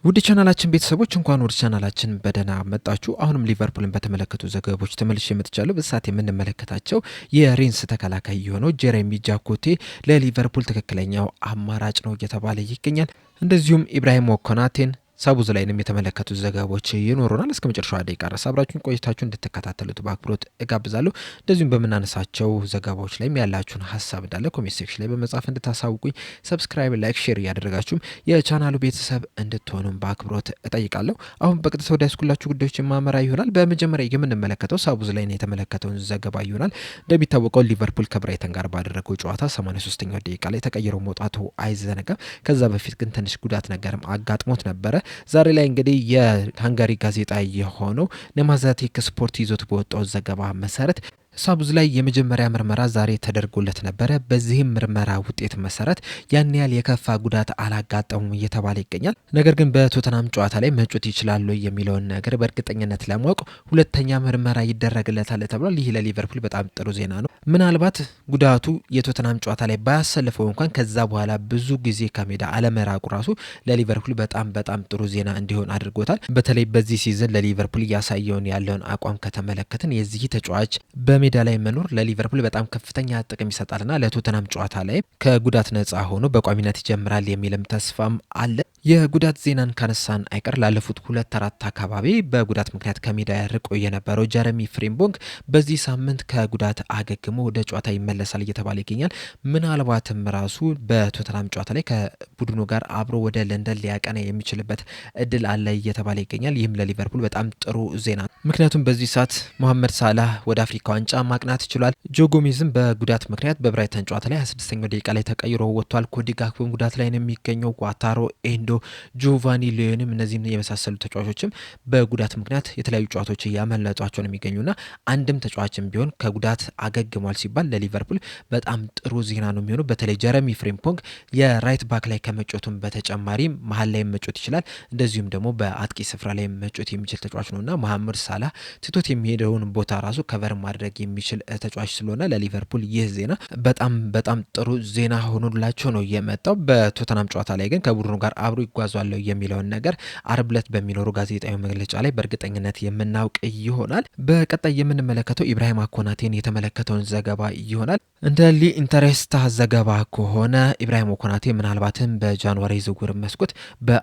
ውድ ቻናላችን ቤተሰቦች እንኳን ወደ ቻናላችን በደህና መጣችሁ። አሁንም ሊቨርፑልን በተመለከቱ ዘገባዎች ተመልሼ መጥቻለሁ። በሰዓት የምንመለከታቸው የሬንስ ተከላካይ የሆነው ጄሬሚ ጃኮቴ ለሊቨርፑል ትክክለኛው አማራጭ ነው እየተባለ ይገኛል። እንደዚሁም ኢብራሂም ኮናቴን ሳቡዝ ላይንም የተመለከቱ ዘገባዎች ይኖሩናል። እስከ መጨረሻው ደቂቃ ድረስ አብራችሁን ቆይታችሁ እንድትከታተሉት በአክብሮት እጋብዛለሁ። እንደዚሁም በምናነሳቸው ዘገባዎች ላይም ያላችሁን ሀሳብ እንዳለ ኮሜንት ሴክሽን ላይ በመጻፍ እንድታሳውቁኝ፣ ሰብስክራይብ፣ ላይክ፣ ሼር እያደረጋችሁም የቻናሉ ቤተሰብ እንድትሆኑም በአክብሮት እጠይቃለሁ። አሁን በቀጥታ ወደ ያስኩላችሁ ጉዳዮች ማመራ ይሆናል። በመጀመሪያ የምንመለከተው ሳቡዝ ላይ የተመለከተውን ዘገባ ይሆናል። እንደሚታወቀው ሊቨርፑል ከብራይተን ጋር ባደረገው ጨዋታ 83ኛው ደቂቃ ላይ ተቀይረው መውጣቱ አይዘነጋም። ከዛ በፊት ግን ትንሽ ጉዳት ነገርም አጋጥሞት ነበረ። ዛሬ ላይ እንግዲህ የሃንጋሪ ጋዜጣ የሆነው ነማዛቴክ ስፖርት ይዞት በወጣው ዘገባ መሰረት ሳቡዝ ላይ የመጀመሪያ ምርመራ ዛሬ ተደርጎለት ነበረ። በዚህም ምርመራ ውጤት መሰረት ያን ያህል የከፋ ጉዳት አላጋጠሙም እየተባለ ይገኛል። ነገር ግን በቶተናም ጨዋታ ላይ መጮት ይችላሉ የሚለውን ነገር በእርግጠኝነት ለማወቅ ሁለተኛ ምርመራ ይደረግለታል ተብሏል። ይህ ለሊቨርፑል በጣም ጥሩ ዜና ነው። ምናልባት ጉዳቱ የቶተናም ጨዋታ ላይ ባያሰልፈው እንኳን ከዛ በኋላ ብዙ ጊዜ ከሜዳ አለመራቁ ራሱ ለሊቨርፑል በጣም ጥሩ ዜና እንዲሆን አድርጎታል። በተለይ በዚህ ሲዝን ለሊቨርፑል እያሳየውን ያለውን አቋም ከተመለከትን የዚህ ተጫዋች ሜዳ ላይ መኖር ለሊቨርፑል በጣም ከፍተኛ ጥቅም ይሰጣልና ለቶተናም ጨዋታ ላይ ከጉዳት ነጻ ሆኖ በቋሚነት ይጀምራል የሚልም ተስፋም አለ። የጉዳት ዜናን ካነሳን አይቀር ላለፉት 2-4 አካባቢ በጉዳት ምክንያት ከሜዳ ርቆ የነበረው ጀረሚ ፍሪምፖንግ በዚህ ሳምንት ከጉዳት አገግሞ ወደ ጨዋታ ይመለሳል እየተባለ ይገኛል። ምናልባትም ራሱ በቶተናም ጨዋታ ላይ ከቡድኑ ጋር አብሮ ወደ ለንደን ሊያቀና የሚችልበት እድል አለ እየተባለ ይገኛል። ይህም ለሊቨርፑል በጣም ጥሩ ዜና ነው። ምክንያቱም በዚህ ሰዓት መሐመድ ሳላህ ወደ አፍሪካ ዋንጫ ማቅናት ይችላል። ጆ ጎሜዝም በጉዳት ምክንያት በብራይተን ጨዋታ ላይ 26ኛው ደቂቃ ላይ ተቀይሮ ወጥቷል። ኮዲ ጋክፖም ጉዳት ላይ ነው የሚገኘው። ጓታሮ፣ ኤንዶ፣ ጆቫኒ ሊዮንም እነዚህም የመሳሰሉ ተጫዋቾችም በጉዳት ምክንያት የተለያዩ ጨዋታዎች እያመለጧቸው ነው የሚገኙና አንድም ተጫዋችም ቢሆን ከጉዳት አገግሟል ሲባል ለሊቨርፑል በጣም ጥሩ ዜና ነው የሚሆነው። በተለይ ጀረሚ ፍሪምፖንግ የራይት ባክ ላይ ከመጮቱም በተጨማሪ መሀል ላይ መጮት ይችላል። እንደዚሁም ደግሞ በአጥቂ ስፍራ ላይ መጮት የሚችል ተጫዋች ነውና መሐመድ ሳላህ ትቶት የሚሄደውን ቦታ ራሱ ከቨር ማድረግ የሚችል ተጫዋች ስለሆነ ለሊቨርፑል ይህ ዜና በጣም ጥሩ ዜና ሆኖላቸው ነው የመጣው። በቶተናም ጨዋታ ላይ ግን ከቡድኑ ጋር አብሮ ይጓዛሉ የሚለውን ነገር አርብ ዕለት በሚኖሩ ጋዜጣዊ መግለጫ ላይ በእርግጠኝነት የምናውቅ ይሆናል። በቀጣይ የምንመለከተው ኢብራሂም ኮናቴን የተመለከተውን ዘገባ ይሆናል። እንደ ሊኢንተሬስታ ዘገባ ከሆነ ኢብራሂም ኮናቴ ምናልባትም በጃንዋሪ ዝውውር መስኮት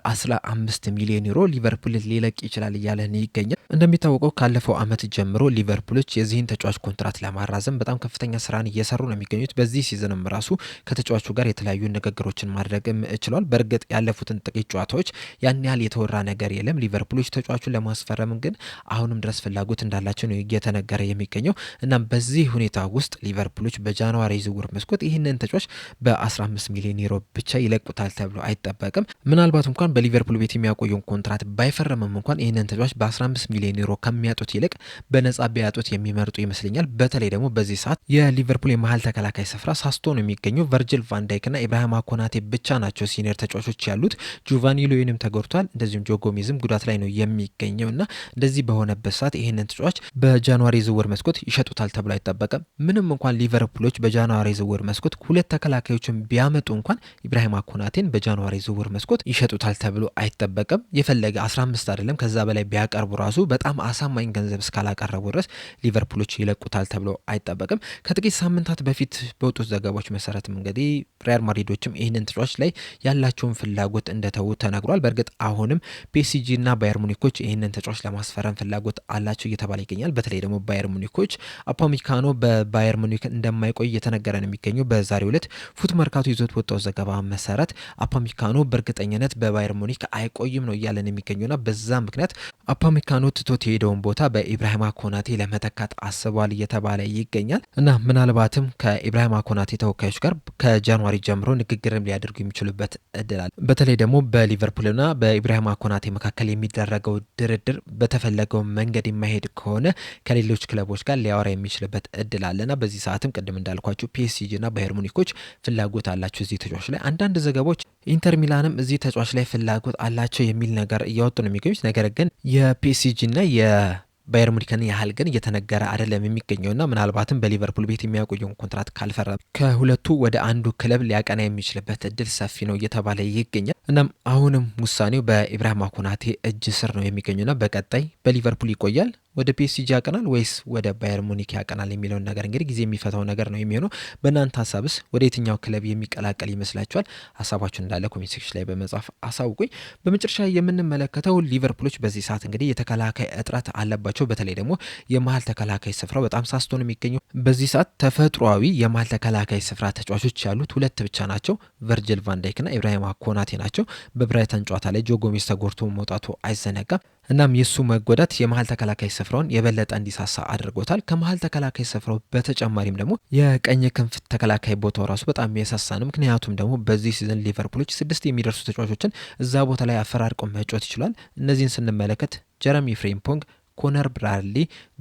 በ15 ሚሊዮን ዩሮ ሊቨርፑል ሊለቅ ይችላል እያለን ይገኛል። እንደሚታወቀው ካለፈው ዓመት ጀምሮ ሊቨርፑሎች የዚህን ተጫዋች ኮንትራት ለማራዘም በጣም ከፍተኛ ስራን እየሰሩ ነው የሚገኙት። በዚህ ሲዝንም ራሱ ከተጫዋቹ ጋር የተለያዩ ንግግሮችን ማድረግም ችሏል። በእርግጥ ያለፉትን ጥቂት ጨዋታዎች ያን ያህል የተወራ ነገር የለም። ሊቨርፑሎች ተጫዋቹን ለማስፈረም ግን አሁንም ድረስ ፍላጎት እንዳላቸው ነው እየተነገረ የሚገኘው። እናም በዚህ ሁኔታ ውስጥ ሊቨርፑሎች በጃንዋሪ ዝውውር መስኮት ይህንን ተጫዋች በ15 ሚሊዮን ዩሮ ብቻ ይለቁታል ተብሎ አይጠበቅም። ምናልባት እንኳን በሊቨርፑል ቤት የሚያቆየውን ኮንትራት ባይፈረምም እንኳን ይህንን ተጫዋች በ15 ሚሊዮን ዩሮ ከሚያጡት ይልቅ በነጻ ቢያጡት የሚመርጡ ይመስለኛል። በተለይ ደግሞ በዚህ ሰዓት የሊቨርፑል የመሀል ተከላካይ ስፍራ ሳስቶ ነው የሚገኘው። ቨርጅል ቫንዳይክና ኢብራሂም ኮናቴ ብቻ ናቸው ሲኒየር ተጫዋቾች ያሉት። ጆቫኒ ሎዌንም ተጎድቷል። እንደዚሁም ጆ ጎሜዝም ጉዳት ላይ ነው የሚገኘው እና እንደዚህ በሆነበት ሰዓት ይህንን ተጫዋች በጃንዋሪ ዝውውር መስኮት ይሸጡታል ተብሎ አይጠበቅም። ምንም እንኳን ሊቨርፑሎች በጃንዋሪ ዝውውር መስኮት ሁለት ተከላካዮችን ቢያመጡ እንኳን ኢብራሂም ኮናቴን በጃንዋሪ ዝውውር መስኮት ይሸጡታል ተብሎ አይጠበቅም። የፈለገ 15 አይደለም ከዛ በላይ ቢያቀርቡ ራሱ በጣም አሳማኝ ገንዘብ እስካላቀረቡ ድረስ ሊቨርፑሎች ይለቁታል ተብሎ አይጠበቅም። ከጥቂት ሳምንታት በፊት በወጡት ዘገባዎች መሰረትም እንግዲህ ሪያል ማድሪዶችም ይህንን ተጫዋች ላይ ያላቸውን ፍላጎት እንደተዉ ተነግሯል። በእርግጥ አሁንም ፒኤስጂ እና ባየር ሙኒኮች ይህንን ተጫዋች ለማስፈረም ፍላጎት አላቸው እየተባለ ይገኛል። በተለይ ደግሞ ባየር ሙኒኮች አፓሚካኖ በባየር ሙኒክ እንደማይቆይ እየተነገረ ነው የሚገኘው። በዛሬው ዕለት ፉት መርካቶ ይዞት ወጣው ዘገባ መሰረት አፓሚካኖ በእርግጠኝነት በባየር ሙኒክ አይቆይም ነው እያለን የሚገኘውና በዛ ምክንያት አፓሚካኖ ትቶት የሄደውን ቦታ በኢብራሂም ኮናቴ ለመተካት አስቧል እየተባለ ይገኛል እና ምናልባትም ከኢብራሂም ኮናቴ ተወካዮች ጋር ከጃንዋሪ ጀምሮ ንግግርም ሊያደርጉ የሚችሉበት እድል አለ። በተለይ ደግሞ በሊቨርፑልና በኢብራሂም ኮናቴ መካከል የሚደረገው ድርድር በተፈለገው መንገድ የማይሄድ ከሆነ ከሌሎች ክለቦች ጋር ሊያወራ የሚችልበት እድል አለና በዚህ ሰዓትም ቅድም እንዳልኳቸው ፒኤስጂ እና ባየር ሙኒኮች ፍላጎት አላቸው እዚህ ተጫዋች ላይ። አንዳንድ ዘገባዎች ኢንተር ሚላንም እዚህ ተጫዋች ላይ ፍላጎት አላቸው የሚል ነገር እያወጡ ነው የሚገኙት። ነገር ግን የፒኤስጂ እና ባየር ሙኒክን ያህል ግን እየተነገረ አይደለም የሚገኘውና ምናልባትም በሊቨርፑል ቤት የሚያቆየውን ኮንትራት ካልፈረመ ከሁለቱ ወደ አንዱ ክለብ ሊያቀና የሚችልበት እድል ሰፊ ነው እየተባለ ይገኛል። እናም አሁንም ውሳኔው በኢብራሂማ ኮናቴ እጅ ስር ነው የሚገኙና በቀጣይ በሊቨርፑል ይቆያል፣ ወደ ፒኤስጂ ያቀናል ወይስ ወደ ባየር ሙኒክ ያቀናል የሚለውን ነገር እንግዲህ ጊዜ የሚፈታው ነገር ነው የሚሆነው። በእናንተ ሀሳብስ ወደ የትኛው ክለብ የሚቀላቀል ይመስላችኋል? ሀሳባችሁን እንዳለ ኮሜንት ሴክሽን ላይ በመጻፍ አሳውቁኝ። በመጨረሻ የምንመለከተው ሊቨርፑሎች በዚህ ሰዓት እንግዲህ የተከላካይ እጥረት አለባቸው። በተለይ ደግሞ የመሀል ተከላካይ ስፍራው በጣም ሳስቶ ነው የሚገኘው። በዚህ ሰዓት ተፈጥሯዊ የመሀል ተከላካይ ስፍራ ተጫዋቾች ያሉት ሁለት ብቻ ናቸው፣ ቨርጅል ቫንዳይክና ኢብራሂማ ኮናቴ ናቸው። በብራይተን ጨዋታ ላይ ጆ ጎሜዝ ተጎድቶ መውጣቱ አይዘነጋም። እናም የሱ መጎዳት የመሀል ተከላካይ ስፍራውን የበለጠ እንዲሳሳ አድርጎታል። ከመሀል ተከላካይ ስፍራው በተጨማሪም ደግሞ የቀኝ ክንፍ ተከላካይ ቦታው ራሱ በጣም የሳሳ ነው። ምክንያቱም ደግሞ በዚህ ሲዝን ሊቨርፑሎች 6 የሚደርሱ ተጫዋቾችን እዛ ቦታ ላይ አፈራርቆ መጫወት ይችላል። እነዚህን ስንመለከት ጀረሚ ፍሬምፖንግ፣ ኮነር ብራድሊ፣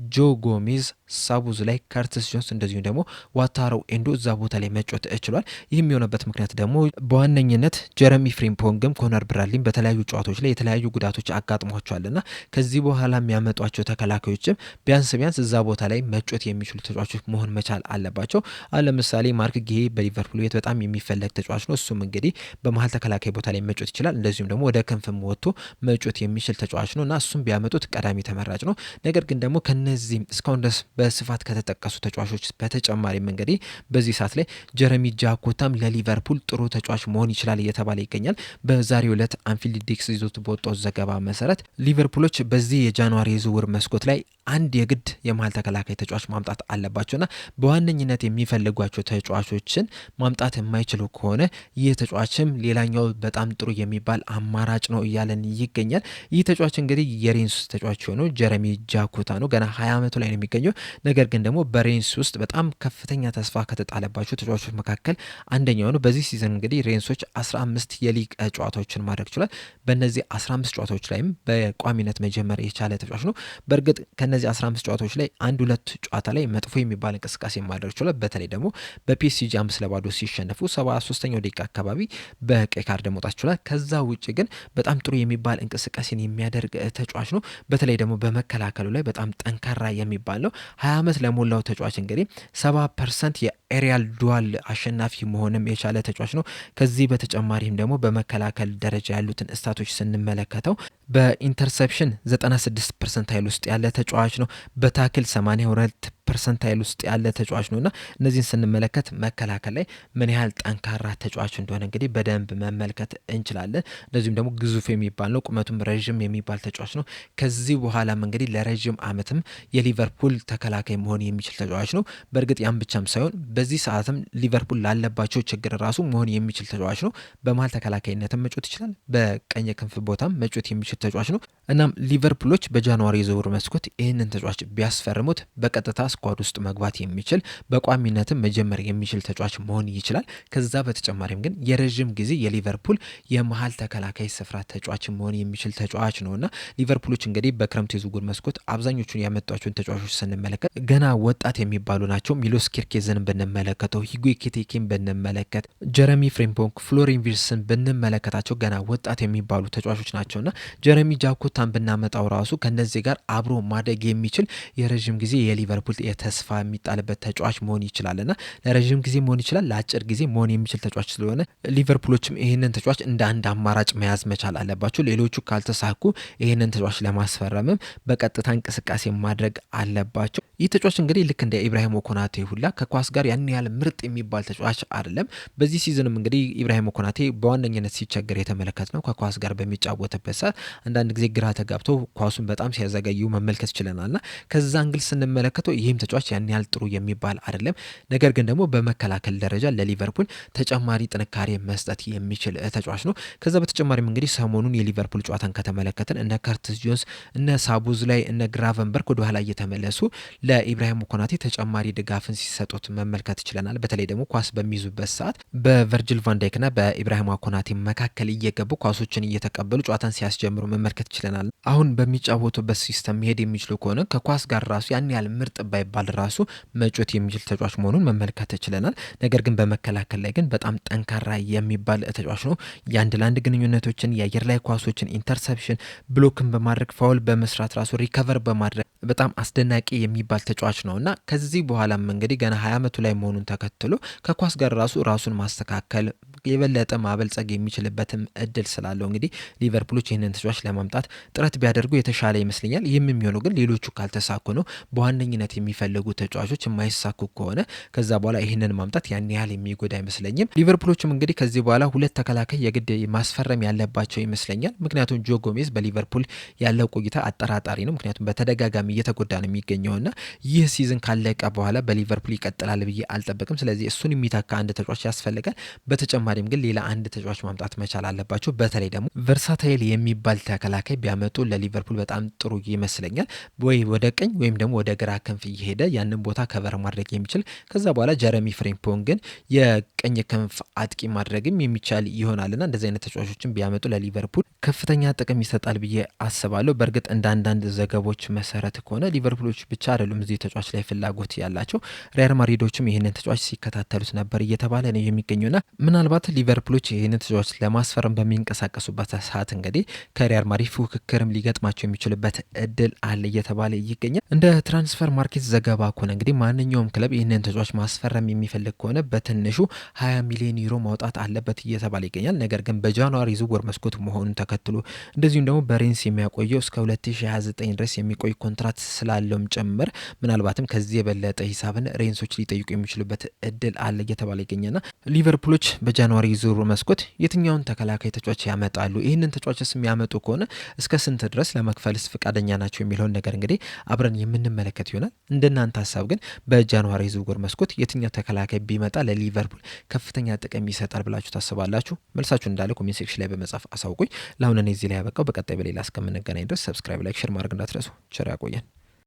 ጆ ጎሜዝ፣ ሳቡዝ ላይ ከርትስ ጆንስ እንደዚሁም ደግሞ ዋታሮ ኤንዶ እዛ ቦታ ላይ መጫወት ችሏል። ይህም የሆነበት ምክንያት ደግሞ በዋነኝነት ጀረሚ ፍሬምፖንግም ኮነር ብራድሊም በተለያዩ ጨዋታዎች ላይ የተለያዩ ጉዳቶች አጋጥሟቸዋልና ከዚህ በኋላ የሚያመጧቸው ተከላካዮችም ቢያንስ እዛ ቦታ ላይ መጫወት የሚችሉ ተጫዋቾች መሆን መቻል አለባቸው። ለምሳሌ ማርክ ጌ በሊቨርፑል ቤት በጣም የሚፈለግ ተጫዋች ነው። እሱም እንግዲህ በመሀል ተከላካይ ቦታ ላይ መጫወት ይችላል። እንደዚሁም ደግሞ ወደ ክንፍም ወጥቶ መጫወት የሚችል ተጫዋች ነው እና እሱም ቢያመጡት ቀዳሚ ተመራጭ ነው። ነገር ግን ደግሞ ከነዚህ እስካሁን ድረስ በስፋት ከተጠቀሱ ተጫዋቾች በተጨማሪም እንግዲህ በዚህ ሰዓት ላይ ጀረሚ ጃኮታም ለሊቨርፑል ጥሩ ተጫዋች መሆን ይችላል እየተባለ ይገኛል። በዛሬው ዕለት አንፊልድ ዴክስ ይዞት በወጣው ዘገባ መሰረት ሊቨርፑሎች በዚህ የጃንዋሪ የዝውውር መስኮት ላይ አንድ የግድ የመሀል ተከላካይ ተጫዋች ማምጣት አለባቸውና በዋነኝነት የሚፈልጓቸው ተጫዋቾችን ማምጣት የማይችሉ ከሆነ ይህ ተጫዋችም ሌላኛው በጣም ጥሩ የሚባል አማራጭ ነው እያለን ይገኛል። ይህ ተጫዋች እንግዲህ የሬንስ ተጫዋች የሆነው ጀረሚ ጃኮታ ነው። ገና 20 ዓመቱ ላይ ነው የሚገኘው። ነገር ግን ደግሞ በሬንስ ውስጥ በጣም ከፍተኛ ተስፋ ከተጣለባቸው ተጫዋቾች መካከል አንደኛው ነው። በዚህ ሲዝን እንግዲህ ሬንሶች 15 የሊግ ጨዋታዎችን ማድረግ ችሏል። በእነዚህ 15 ጨዋታዎች ላይም በቋሚነት መጀመር የቻለ ተጫዋች ነው። በእርግጥ ከነዚህ 15 ጨዋታዎች ላይ 1-2 ጨዋታ ላይ መጥፎ የሚባል እንቅስቃሴ ማድረግ ችሏል። በተለይ ደግሞ በፒኤስጂ 5-2 ሲሸነፉ 73ኛው ደቂቃ አካባቢ በቀይ ካርድ መውጣት ችሏል። ከዛ ውጭ ግን በጣም ጥሩ የሚባል እንቅስቃሴን የሚያደርግ ተጫዋች ነው። በተለይ ደግሞ በመከላከሉ ላይ በጣም ጠንካራ የሚባል ነው። 20 ዓመት ለሞላው ተጫዋች እንግዲህ 70% የኤሪያል ዱዋል አሸናፊ መሆንም የቻለ ተጫዋች ነው። ከዚህ በተጨማሪም ደግሞ በመከላከል ደረጃ ያሉትን እስታቶች ስንመለከተው በኢንተርሰፕሽን 96 ፐርሰንታይል ውስጥ ያለ ተጫዋች ነው። በታክል 82 ፐርሰንታይል ውስጥ ያለ ተጫዋች ነውና እነዚህን ስንመለከት መከላከል ላይ ምን ያህል ጠንካራ ተጫዋች እንደሆነ እንግዲህ በደንብ መመልከት እንችላለን። እንደዚሁም ደግሞ ግዙፍ የሚባል ነው፣ ቁመቱም ረዥም የሚባል ተጫዋች ነው። ከዚህ በኋላም እንግዲህ ለረዥም ዓመትም የሊቨርፑል ተከላካይ መሆን የሚችል ተጫዋች ነው። በእርግጥ ያም ብቻም ሳይሆን በዚህ ሰዓትም ሊቨርፑል ላለባቸው ችግር ራሱ መሆን የሚችል ተጫዋች ነው። በመሀል ተከላካይነትም መጫወት ይችላል፣ በቀኝ ክንፍ ቦታም መጫወት የሚችል ተጫዋች ነው። እናም ሊቨርፑሎች በጃንዋሪ የዝውውር መስኮት ይህንን ተጫዋች ቢያስፈርሙት በቀጥታ ስኳድ ውስጥ መግባት የሚችል በቋሚነትም መጀመር የሚችል ተጫዋች መሆን ይችላል። ከዛ በተጨማሪም ግን የረዥም ጊዜ የሊቨርፑል የመሀል ተከላካይ ስፍራ ተጫዋች መሆን የሚችል ተጫዋች ነውና ሊቨርፑሎች እንግዲህ በክረምት የዝውውር መስኮት አብዛኞቹን ያመጧቸውን ተጫዋቾች ስንመለከት ገና ወጣት የሚባሉ ናቸው። ሚሎስ ኪርኬዝን ብንመለከተው፣ ሂጉ ኤኪቲኬን ብንመለከት፣ ጀረሚ ፍሬምፖንግ፣ ፍሎሪን ቪርስን ብንመለከታቸው ገና ወጣት የሚባሉ ተጫዋቾች ናቸውና ጀረሚ ጃኮታን ብናመጣው ራሱ ከነዚህ ጋር አብሮ ማደግ የሚችል የረዥም ጊዜ የሊቨርፑል የተስፋ የሚጣልበት ተጫዋች መሆን ይችላልና ለረዥም ጊዜ መሆን ይችላል፣ ለአጭር ጊዜ መሆን የሚችል ተጫዋች ስለሆነ ሊቨርፑሎችም ይህንን ተጫዋች እንደ አንድ አማራጭ መያዝ መቻል አለባቸው። ሌሎቹ ካልተሳኩ ይህንን ተጫዋች ለማስፈረምም በቀጥታ እንቅስቃሴ ማድረግ አለባቸው። ይህ ተጫዋች እንግዲህ ልክ እንደ ኢብራሂማ ኮናቴ ሁላ ከኳስ ጋር ያን ያህል ምርጥ የሚባል ተጫዋች አይደለም። በዚህ ሲዝንም እንግዲህ ኢብራሂማ ኮናቴ በዋነኝነት ሲቸገር የተመለከት ነው። ከኳስ ጋር በሚጫወትበት ሰዓት አንዳንድ ጊዜ ግራ ተጋብቶ ኳሱን በጣም ሲያዘገዩ መመልከት ችለናልና ከዛ እንግል ስንመለከተው ይህም ተጫዋች ያን ያህል ጥሩ የሚባል አይደለም። ነገር ግን ደግሞ በመከላከል ደረጃ ለሊቨርፑል ተጨማሪ ጥንካሬ መስጠት የሚችል ተጫዋች ነው። ከዛ በተጨማሪም እንግዲህ ሰሞኑን የሊቨርፑል ጨዋታን ከተመለከትን እነ ከርትስ ጆንስ፣ እነ ሳቡዝ ላይ፣ እነ ግራቨንበርግ ወደ ኋላ እየተመለሱ ለኢብራሂም ኮናቴ ተጨማሪ ድጋፍን ሲሰጡት መመልከት ችለናል። በተለይ ደግሞ ኳስ በሚይዙበት ሰዓት በቨርጅል ቫንዳይክና በኢብራሂም ኮናቴ መካከል እየገቡ ኳሶችን እየተቀበሉ ጨዋታን ሲያስጀምሩ መመልከት ችለናል። አሁን በሚጫወቱበት ሲስተም መሄድ የሚችሉ ከሆነ ከኳስ ጋር ራሱ ያን ያህል ምርጥ ባይባል ራሱ መጮት የሚችል ተጫዋች መሆኑን መመልከት ችለናል። ነገር ግን በመከላከል ላይ ግን በጣም ጠንካራ የሚባል ተጫዋች ነው። የአንድ ለአንድ ግንኙነቶችን፣ የአየር ላይ ኳሶችን፣ ኢንተርሰፕሽን፣ ብሎክን በማድረግ ፋውል በመስራት ራሱ ሪከቨር በማድረግ በጣም አስደናቂ የሚባል ተጫዋች ነው እና ከዚህ በኋላም እንግዲህ ገና 20 ዓመቱ ላይ መሆኑን ተከትሎ ከኳስ ጋር ራሱን ማስተካከል የበለጠ ማበልጸግ የሚችልበትም እድል ስላለው እንግዲህ ሊቨርፑሎች ይህንን ተጫዋች ለማምጣት ጥረት ቢያደርጉ የተሻለ ይመስለኛል። ይህም የሚሆነው ግን ሌሎቹ ካልተሳኩ ነው። በዋነኝነት የሚፈልጉ ተጫዋቾች የማይሳኩ ከሆነ ከዛ በኋላ ይህንን ማምጣት ያን ያህል የሚጎዳ አይመስለኝም። ሊቨርፑሎችም እንግዲህ ከዚህ በኋላ ሁለት ተከላካይ የግድ ማስፈረም ያለባቸው ይመስለኛል። ምክንያቱም ጆ ጎሜዝ በሊቨርፑል ያለው ቆይታ አጠራጣሪ ነው። ምክንያቱም በተደጋጋሚ እየተጎዳ ነው የሚገኘውና ይህ ሲዝን ካለቀ በኋላ በሊቨርፑል ይቀጥላል ብዬ አልጠበቅም። ስለዚህ እሱን የሚተካ አንድ ተጫዋች ያስፈልጋል። በተጨማሪም ግን ሌላ አንድ ተጫዋች ማምጣት መቻል አለባቸው። በተለይ ደግሞ ቨርሳታይል የሚባል ተከላካይ ቢያመጡ ለሊቨርፑል በጣም ጥሩ ይመስለኛል። ወይ ወደ ቀኝ ወይም ደግሞ ወደ ግራ ክንፍ እየሄደ ያንን ቦታ ከቨር ማድረግ የሚችል ከዛ በኋላ ጀረሚ ፍሬምፖንግን የቀኝ ክንፍ አጥቂ ማድረግም የሚቻል ይሆናልና እንደዚህ አይነት ተጫዋቾችን ቢያመጡ ለሊቨርፑል ከፍተኛ ጥቅም ይሰጣል ብዬ አስባለሁ። በእርግጥ እንደ አንዳንድ ዘገቦች መሰረት ከሆነ ሊቨርፑሎች ብቻ አይደሉም እዚህ ተጫዋች ላይ ፍላጎት ያላቸው፣ ሪያል ማድሪዶችም ይህንን ተጫዋች ሲከታተሉት ነበር እየተባለ ነው የሚገኘውና ምናልባት ሊቨርፑሎች ይህንን ተጫዋች ለማስፈረም በሚንቀሳቀሱበት ሰዓት እንግዲህ ከሪያል ማድሪድ ፉክክርም ሊገጥማቸው የሚችልበት እድል አለ እየተባለ ይገኛል። እንደ ትራንስፈር ማርኬት ዘገባ ከሆነ እንግዲህ ማንኛውም ክለብ ይህንን ተጫዋች ማስፈረም የሚፈልግ ከሆነ በትንሹ 20 ሚሊዮን ዩሮ ማውጣት አለበት እየተባለ ይገኛል። ነገር ግን በጃንዋሪ ዝውውር መስኮት መሆኑን ተከትሎ እንደዚሁም ደግሞ በሬንስ የሚያቆየው እስከ 2029 ድረስ የሚቆይ ኮንትራት ስላለውም ጭምር ምናልባትም ከዚህ የበለጠ ሂሳብን ሬንሶች ሊጠይቁ የሚችሉበት እድል አለ እየተባለ ይገኛልና ሊቨርፑሎች በጃንዋሪ ዝውውር መስኮት የትኛውን ተከላካይ ተጫዋች ያመጣሉ? ይህንን ተጫዋችስ የሚያመጡ ከሆነ እስከ ስንት ድረስ ለመክፈልስ ፈቃደኛ ናቸው የሚለውን ነገር እንግዲህ አብረን የምንመለከት ይሆናል። እንደናንተ ሀሳብ ግን በጃንዋሪ ዝውውር መስኮት የትኛው ተከላካይ ቢመጣ ለሊቨርፑል ከፍተኛ ጥቅም ይሰጣል ብላችሁ ታስባላችሁ? መልሳችሁ እንዳለ ኮሜንት ሴክሽን ላይ በመጻፍ አሳውቁኝ። ለአሁን እኔ እዚህ ላይ ያበቃው። በቀጣይ በሌላ እስከምንገናኝ ድረስ ሰብስክራይብ፣ ላይክ፣ ሼር ማድረግ እንዳትረሱ። ቸር ያቆየን።